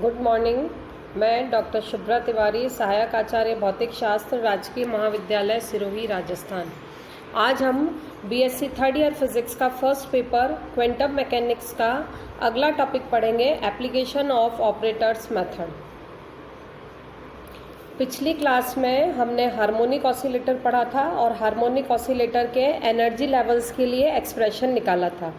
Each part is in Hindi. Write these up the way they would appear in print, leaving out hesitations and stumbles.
Good morning. मैं डॉक्टर शुभ्रा तिवारी, सहायक आचार्य भौतिक शास्त्र, राजकीय महाविद्यालय सिरोही, राजस्थान। आज हम बीएससी थर्ड ईयर फिजिक्स का फर्स्ट पेपर क्वांटम मैकेनिक्स का अगला टॉपिक पढ़ेंगे, एप्लीकेशन ऑफ ऑपरेटर्स मेथड। पिछली क्लास में हमने हार्मोनिक ऑसिलेटर पढ़ा था और हार्मोनिक ऑसिलेटर के एनर्जी लेवल्स के लिए एक्सप्रेशन निकाला था।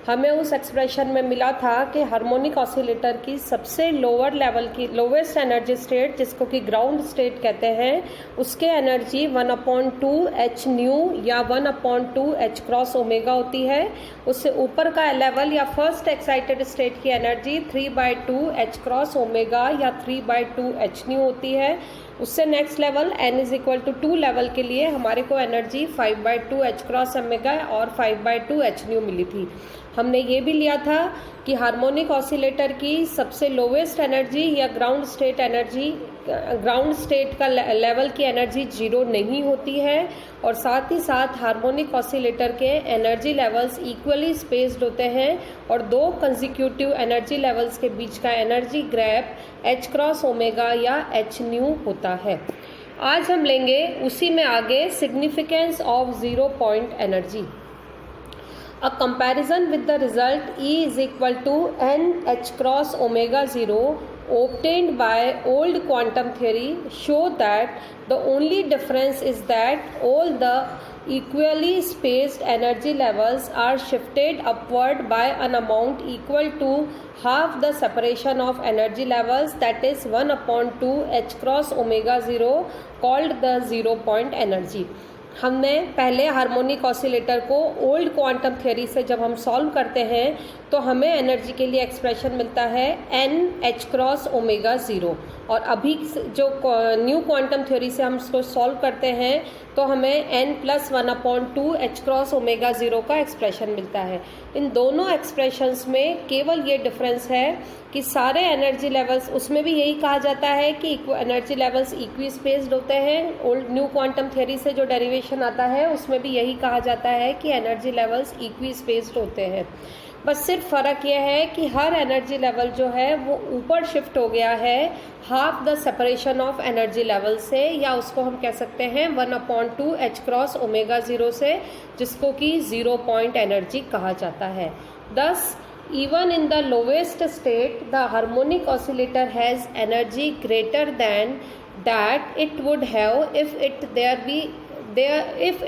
हमें उस एक्सप्रेशन में मिला था कि हार्मोनिक ऑसिलेटर की सबसे लोअर लेवल की लोवेस्ट एनर्जी स्टेट, जिसको कि ग्राउंड स्टेट कहते हैं, उसके एनर्जी 1/2 h न्यू या 1/2 h क्रॉस ओमेगा होती है। उससे ऊपर का लेवल या फर्स्ट एक्साइटेड स्टेट की एनर्जी 3/2 h क्रॉस ओमेगा या 3/2 h न्यू होती है। उससे नेक्स्ट लेवल n=2 लेवल के लिए हमारे को एनर्जी 5/2 h क्रॉस ओमेगा और 5/2 h न्यू मिली थी। हमने ये भी लिया था कि हार्मोनिक ऑसिलेटर की सबसे लोवेस्ट एनर्जी या ग्राउंड स्टेट का लेवल की एनर्जी 0 नहीं होती है, और साथ ही साथ हार्मोनिक ऑसिलेटर के एनर्जी लेवल्स इक्वली स्पेस्ड होते हैं और दो कंसेक्यूटिव एनर्जी लेवल्स के बीच का energy gap h cross omega या h न्यू होता है। आज हम लेंगे उसी में आगे significance of 0 point energy. A comparison with the result E is equal to n h cross omega 0 obtained by old quantum theory show that the only difference is that all the equally spaced energy levels are shifted upward by an amount equal to half the separation of energy levels, that is 1/2 h cross omega 0, called the 0 point energy। हमने पहले हार्मोनिक ऑसिलेटर को ओल्ड क्वांटम थ्योरी से जब हम सॉल्व करते हैं तो हमें एनर्जी के लिए एक्सप्रेशन मिलता है n h क्रॉस ओमेगा 0, और अभी जो न्यू क्वांटम थ्योरी से हम इसको सॉल्व करते हैं तो हमें n+1/2 h क्रॉस ओमेगा 0 का एक्सप्रेशन मिलता है। इन दोनों एक्सप्रेशंस में केवल ये डिफरेंस है कि सारे एनर्जी लेवल्स, उसमें भी यही कहा जाता है कि एनर्जी लेवल्स इक्वी स्पेस्ड होते हैं। ओल्ड न्यू क्वांटम थ्योरी से जो डेरिवेशन आता है उसमें भी यही कहा जाता है कि एनर्जी लेवल्स इक्वी स्पेस्ड होते हैं। बस सिर्फ फ़र्क यह है कि हर एनर्जी लेवल जो है वो ऊपर शिफ्ट हो गया है half the separation of energy level से, या उसको हम कह सकते हैं 1/2 h क्रॉस ओमेगा 0 से, जिसको कि 0 पॉइंट एनर्जी कहा जाता है। दस even in the lowest state the harmonic oscillator has energy greater than that it would have if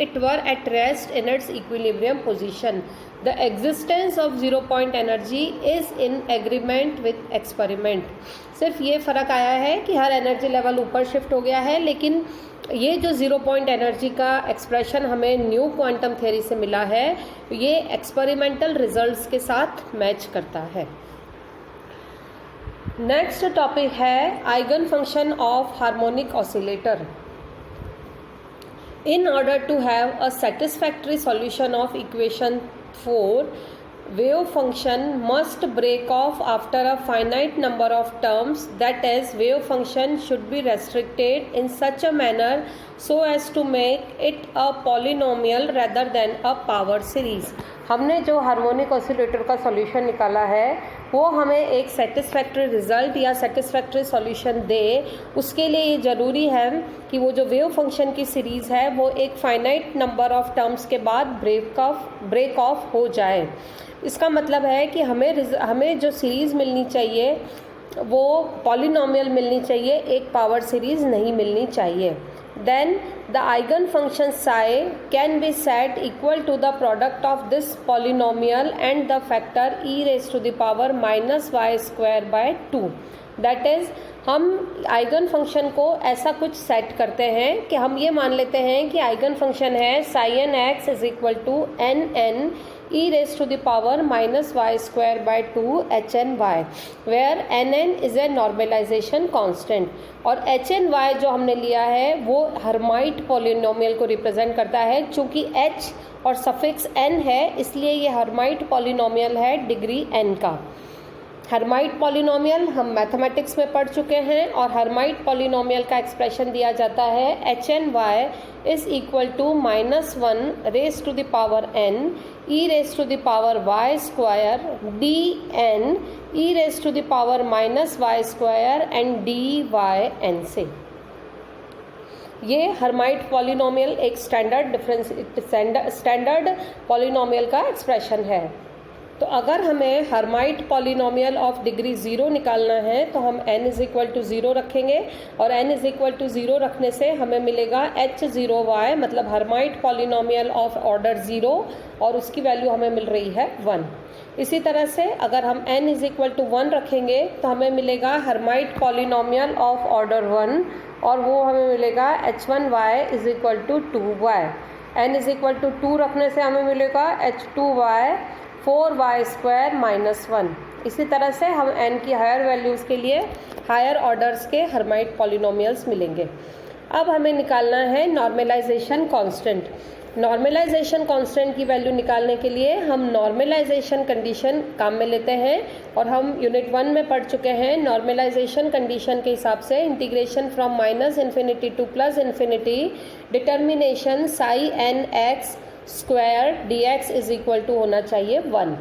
it were at rest in its equilibrium position. The existence of 0 point energy is in agreement with experiment। सिर्फ ये फ़र्क आया है कि हर एनर्जी लेवल ऊपर शिफ्ट हो गया है, लेकिन ये जो 0 पॉइंट एनर्जी का एक्सप्रेशन हमें न्यू क्वांटम थ्योरी से मिला है, ये एक्सपेरिमेंटल रिजल्ट्स के साथ मैच करता है। नेक्स्ट टॉपिक है eigen function of harmonic oscillator. In order to have a satisfactory solution of equation 4, wave function must break off after a finite number of terms, that is, wave function should be restricted in such a manner so as to make it a polynomial rather than a power series। हमने जो हार्मोनिक ऑसिलेटर का सॉल्यूशन निकाला है वो हमें एक सेटिस्फैक्ट्री रिजल्ट या सेटिस्फैक्ट्री सॉल्यूशन दे। उसके लिए ये ज़रूरी है कि वो जो वेव फंक्शन की सीरीज़ है वो एक फाइनाइट नंबर ऑफ टर्म्स के बाद ब्रेक ऑफ हो जाए। इसका मतलब है कि हमें जो सीरीज़ मिलनी चाहिए वो पॉलिनोमियल मिलनी चाहिए, एक पावर सीरीज़ नहीं मिलनी चाहिए। Then the eigen function psi can be set equal to the product of this polynomial and the factor e raised to the power -y²/2। That is, हम आइगन फंक्शन को ऐसा कुछ सेट करते हैं कि हम ये मान लेते हैं कि आइगन फंक्शन है sin x = nn e raised to the power -y²/2 hny, where nn is a normalization constant, और hny जो हमने लिया है वो हर्माइट पॉलिनोमियल को रिप्रेजेंट करता है। चूँकि h और सफिक्स n है इसलिए ये हर्माइट पॉलिनोमियल है डिग्री n का। हर्माइट पॉलिनोमियल हम मैथमेटिक्स में पढ़ चुके हैं, और हर्माइट पॉलिनोमियल का एक्सप्रेशन दिया जाता है hny is equal to -1 raised to the power n e raised to the power y square dn e raised to the power minus y square and dyn से। ये हर्माइट पॉलिनोमियल एक स्टैंडर्ड पॉलिनोमियल का एक्सप्रेशन है। तो अगर हमें हर्माइट पॉलिनोमियल ऑफ डिग्री 0 निकालना है तो हम n इज इक्वल टू 0 रखेंगे और n इज इक्वल टू 0 रखने से हमें मिलेगा h0y, मतलब हर्माइट पॉलिनोमियल ऑफ ऑर्डर 0, और उसकी वैल्यू हमें मिल रही है 1। इसी तरह से अगर हम n इज इक्वल टू 1 रखेंगे तो हमें मिलेगा हर्माइट पॉलिनोमियल ऑफ ऑर्डर 1, और वो हमें मिलेगा h1y is equal to 2y। n is equal to 2 रखने से हमें मिलेगा h2y 4y स्क्वायर माइनस 1। इसी तरह से हम n की हायर वैल्यूज़ के लिए हायर ऑर्डर्स के हर्माइट पॉलिनोमियल्स मिलेंगे। अब हमें निकालना है नॉर्मलाइजेशन कांस्टेंट। नॉर्मलाइजेशन कांस्टेंट की वैल्यू निकालने के लिए हम नॉर्मलाइजेशन कंडीशन काम में लेते हैं, और हम यूनिट 1 में पढ़ चुके हैं। नॉर्मलाइजेशन कंडीशन के हिसाब से integration from minus infinity to plus infinity determination psi n x square d x is equal to होना चाहिए 1।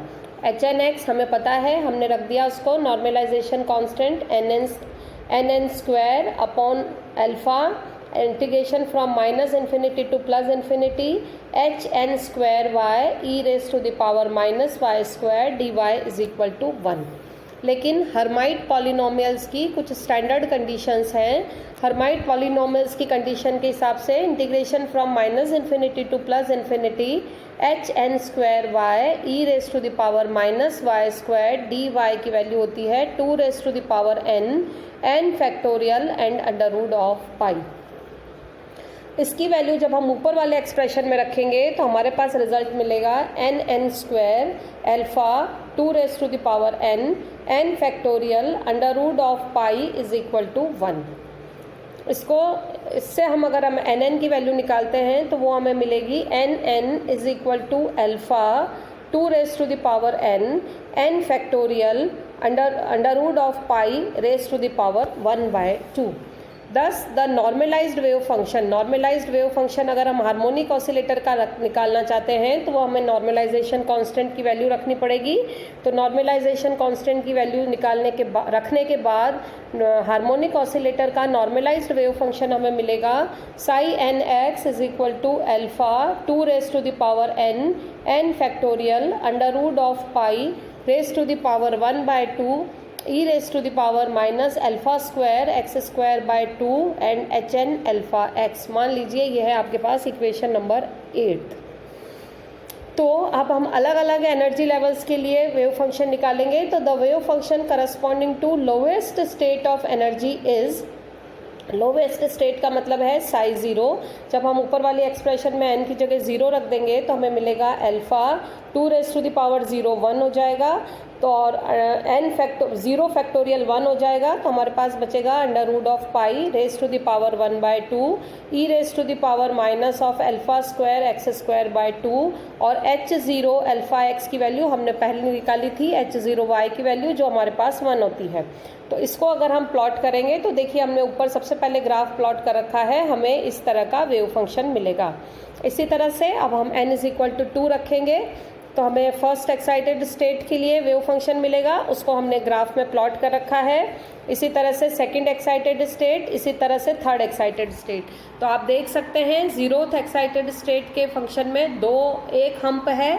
एच एन एक्स हमें पता है, हमने रख दिया उसको normalization constant n n square upon alpha integration from minus infinity to plus infinity h n square y e raise to the power minus y square d y is equal to 1। लेकिन हर्माइट पॉलिनोमियल्स की कुछ स्टैंडर्ड कंडीशंस हैं। हर्माइट पॉलिनोमियल्स की कंडीशन के हिसाब से integration from minus infinity to plus infinity h n square y e raise to the power minus y square d y की वैल्यू होती है 2 raise to the power n factorial and under root of pi. इसकी वैल्यू जब हम ऊपर वाले एक्सप्रेशन में रखेंगे तो हमारे पास रिजल्ट मिलेगा n n square alpha 2 raise to the power n factorial under root of pi is equal to 1। इससे हम अगर हम एन एन की वैल्यू निकालते हैं तो वो हमें मिलेगी n n is equal to alpha 2 raise to the power n factorial under root of pi raise to the power 1/2। Thus the normalised wave function अगर हम हार्मोनिक ऑसिलेटर का निकालना चाहते हैं तो वो हमें नॉर्मलाइजेशन कांस्टेंट की वैल्यू रखनी पड़ेगी। तो नॉर्मलाइजेशन कांस्टेंट की वैल्यू रखने के बाद हार्मोनिक ऑसिलेटर का नॉर्मलाइज्ड वेव फंक्शन हमें मिलेगा psi n x is equal to alpha 2 raise to the power n factorial under root of pi raise to the power 1/2 e raised to the power minus alpha square x square by 2 and h n alpha x। मान लीजिए ये है आपके पास इक्वेशन नंबर 8। तो अब हम अलग अलग एनर्जी लेवल्स के लिए वेव फंक्शन निकालेंगे। तो the wave function corresponding to lowest state of energy is, lowest state का मतलब है साई 0। जब हम ऊपर वाली एक्सप्रेशन में n की जगह 0 रख देंगे तो हमें मिलेगा alpha 2 raise to the power 0 1 हो जाएगा। तो और जीरो फैक्टोरियल 1 हो जाएगा तो हमारे पास बचेगा under root of pi raise to the power 1/2 e raise to the power minus of alpha square x square by 2। और h0 अल्फा एक्स की वैल्यू हमने पहले निकाली थी h0y की वैल्यू जो हमारे पास 1 होती है। तो इसको अगर हम प्लॉट करेंगे तो देखिए हमने ऊपर सबसे पहले ग्राफ प्लॉट कर रखा है, हमें इस तरह का वेव फंक्शन मिलेगा। इसी तरह से अब हम n इज इक्वल टू 2 रखेंगे तो हमें फर्स्ट एक्साइटेड स्टेट के लिए वेव फंक्शन मिलेगा, उसको हमने ग्राफ में प्लॉट कर रखा है। इसी तरह से सेकंड एक्साइटेड स्टेट, इसी तरह से थर्ड एक्साइटेड स्टेट। तो आप देख सकते हैं 0th एक्साइटेड स्टेट के फंक्शन में एक हम्प है,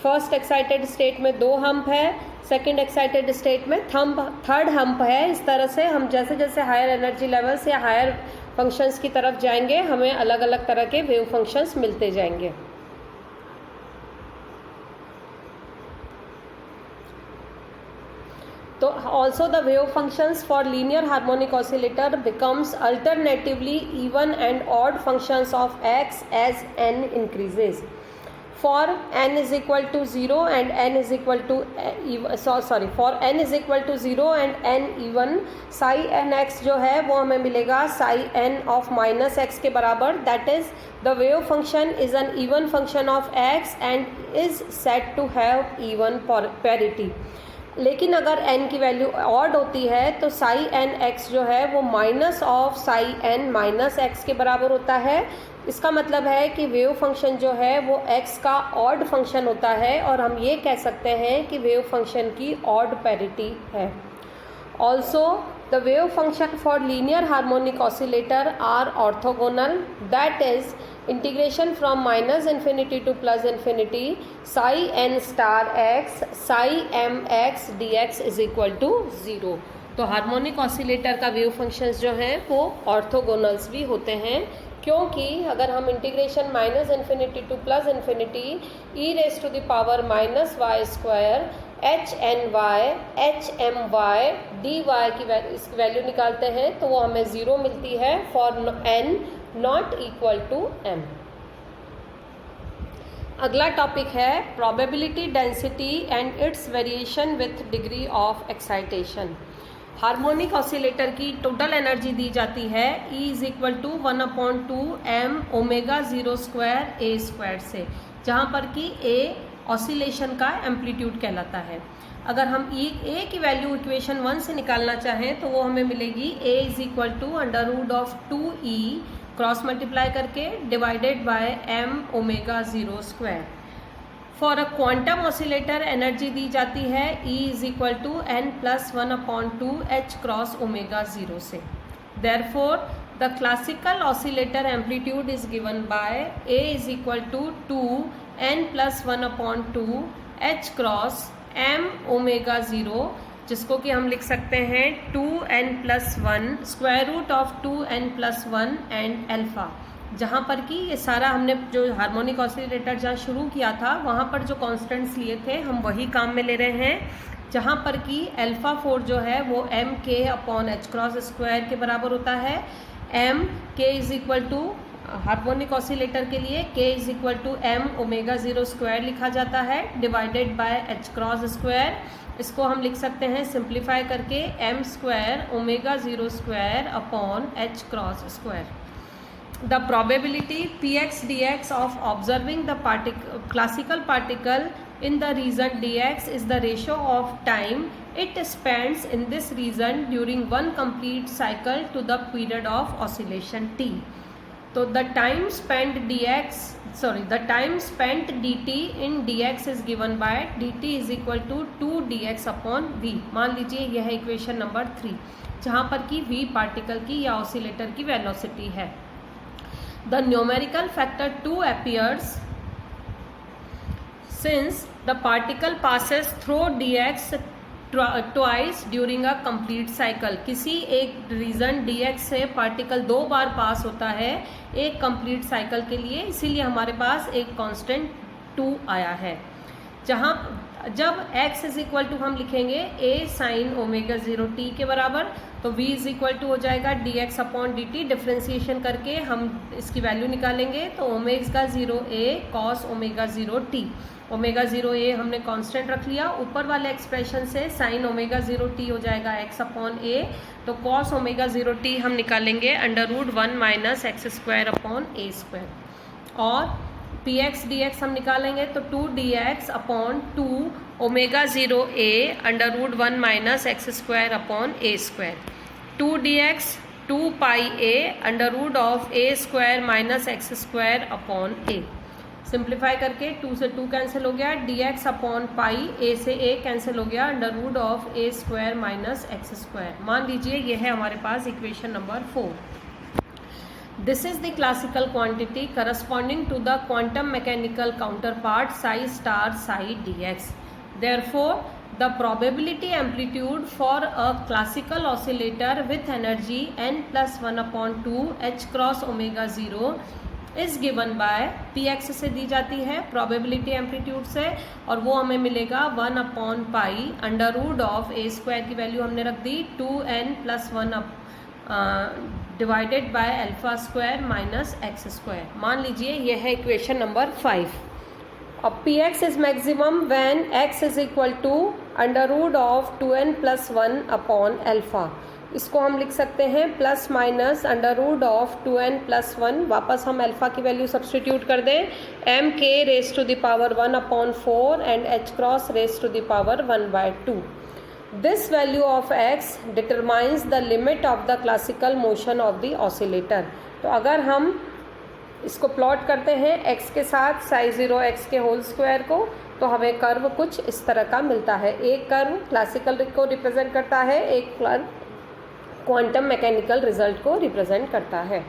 फर्स्ट एक्साइटेड स्टेट में 2 हम्प है, सेकंड एक्साइटेड स्टेट में थर्ड हम्प है। इस तरह से हम जैसे जैसे हायर एनर्जी लेवल्स या हायर फंक्शंस की तरफ जाएंगे हमें अलग अलग तरह के वेव फंक्शंस मिलते जाएंगे। तो also the wave functions for linear harmonic oscillator becomes alternatively even and odd functions of x as n increases. For n is equal to 0 and n is equal to for n is equal to 0 and n even, psi n x जो है वो हमें मिलेगा psi n of minus x के बराबर। That is the wave function is an even function of x and is said to have even parity। लेकिन अगर n की वैल्यू ऑड होती है तो साई एन एक्स जो है वो minus of psi n minus x के बराबर होता है। इसका मतलब है कि वेव फंक्शन जो है वो x का ऑड फंक्शन होता है और हम ये कह सकते हैं कि वेव फंक्शन की ऑड पैरिटी है। Also the wave function for linear harmonic oscillator are orthogonal, that is integration from minus infinity to plus infinity psi n star x psi m x d x is equal to 0। तो हार्मोनिक ऑसिलेटर का वेव फंक्शंस जो हैं वो ऑर्थोगोनल्स भी होते हैं, क्योंकि अगर हम integration minus infinity to plus infinity e raise to the power minus y square h n y h m y d y की इसकी वैल्यू निकालते हैं तो वो हमें 0 मिलती है for n not equal to m। अगला टॉपिक है probability density and its variation with degree of excitation. Harmonic oscillator की टोटल एनर्जी दी जाती है E is equal to 1/2 m omega 0 square a square से, जहाँ पर कि a ऑसिलेशन का एम्पलीट्यूड कहलाता है। अगर हम a की वैल्यू इक्वेशन 1 से निकालना चाहें तो वो हमें मिलेगी a is equal to √2e cross multiply करके divided by m omega 0 square. For a quantum oscillator energy दी जाती है E is equal to n+1/2 h cross omega 0 से। Therefore the classical oscillator amplitude is given by A is equal to 2n+1/2 h cross m omega 0, जिसको कि हम लिख सकते हैं 2n+1 square root of 2n+1 and alpha, जहाँ पर कि ये सारा हमने जो हार्मोनिक ऑसिलेटर जहाँ शुरू किया था वहाँ पर जो कॉन्स्टेंट्स लिए थे हम वही काम में ले रहे हैं, जहाँ पर कि अल्फा 4 जो है वो एम के अपॉन एच क्रॉस स्क्वायर के बराबर होता है। M k is equal to harmonic oscillator के लिए k is equal to m omega 0 square लिखा जाता है divided by h cross square. इसको हम लिख सकते हैं सिंप्लीफाई करके m square omega 0 square upon h cross square. The probability px dx of observing the classical particle in the region dx is the ratio of time it spends in this region during one complete cycle to the period of oscillation t. So the time spent dt in dx is given by dt is equal to 2 dx upon v। मान लीजिए यह है इक्वेशन नंबर 3, जहाँ पर कि v पार्टिकल की या ऑसिलेटर की वेलोसिटी है। The numerical factor 2 appears since the particle passes through dx twice during a complete cycle। किसी एक रीजन dx से पार्टिकल 2 बार पास होता है एक कंप्लीट साइकिल के लिए, इसीलिए हमारे पास एक कांस्टेंट 2 आया है। जहाँ जब x इज इक्वल टू हम लिखेंगे a साइन ओमेगा 0 t के बराबर, तो v इज इक्वल टू हो जाएगा dx अपॉन dt। डिफ्रेंसिएशन करके हम इसकी वैल्यू निकालेंगे तो omega 0 a cos omega 0 t। Omega 0 a हमने कांस्टेंट रख लिया, ऊपर वाले एक्सप्रेशन से साइन ओमेगा 0 t हो जाएगा x अपॉन a, तो कॉस ओमेगा 0 t हम निकालेंगे √1 minus x square upon a square, और px dx हम निकालेंगे तो 2 dx upon 2 omega 0 a √1 minus x square upon a square. 2 dx 2 pi a under of a square minus x square upon a। Simplify करके 2 से 2 कैंसिल हो गया, dx अपॉन पाई a से a कैंसिल हो गया under of a square minus x square. मान लीजिए यह है हमारे पास equation number 4। This is the classical quantity corresponding to the quantum mechanical counterpart psi star psi dx. Therefore, the probability amplitude for a classical oscillator with energy n+1/2 h cross omega 0 is given by px से दी जाती है probability amplitude से, और वो हमें मिलेगा 1/पाई अंडर ऑफ a स्क्वायर की वैल्यू हमने रख दी 2n+1 divided by alpha square minus x square. मान लीजिए यह है इक्वेशन नंबर 5। अब p x is maximum when x is equal to √2n+1 upon alpha. इसको हम लिख सकते हैं प्लस माइनस √2n+1। वापस हम अल्फा की वैल्यू सब्सटीट्यूट कर दें, m k raise to the power 1/4 and h cross raise to the power 1/2। This value of x determines the limit of the classical motion of the oscillator. तो अगर हम इसको प्लॉट करते हैं x के साथ psi0 x के होल स्क्वायर को, तो हमें कर्व कुछ इस तरह का मिलता है। एक कर्व क्लासिकल को रिप्रेजेंट करता है, एक कर्व क्वांटम मैकेनिकल रिजल्ट को रिप्रेजेंट करता है।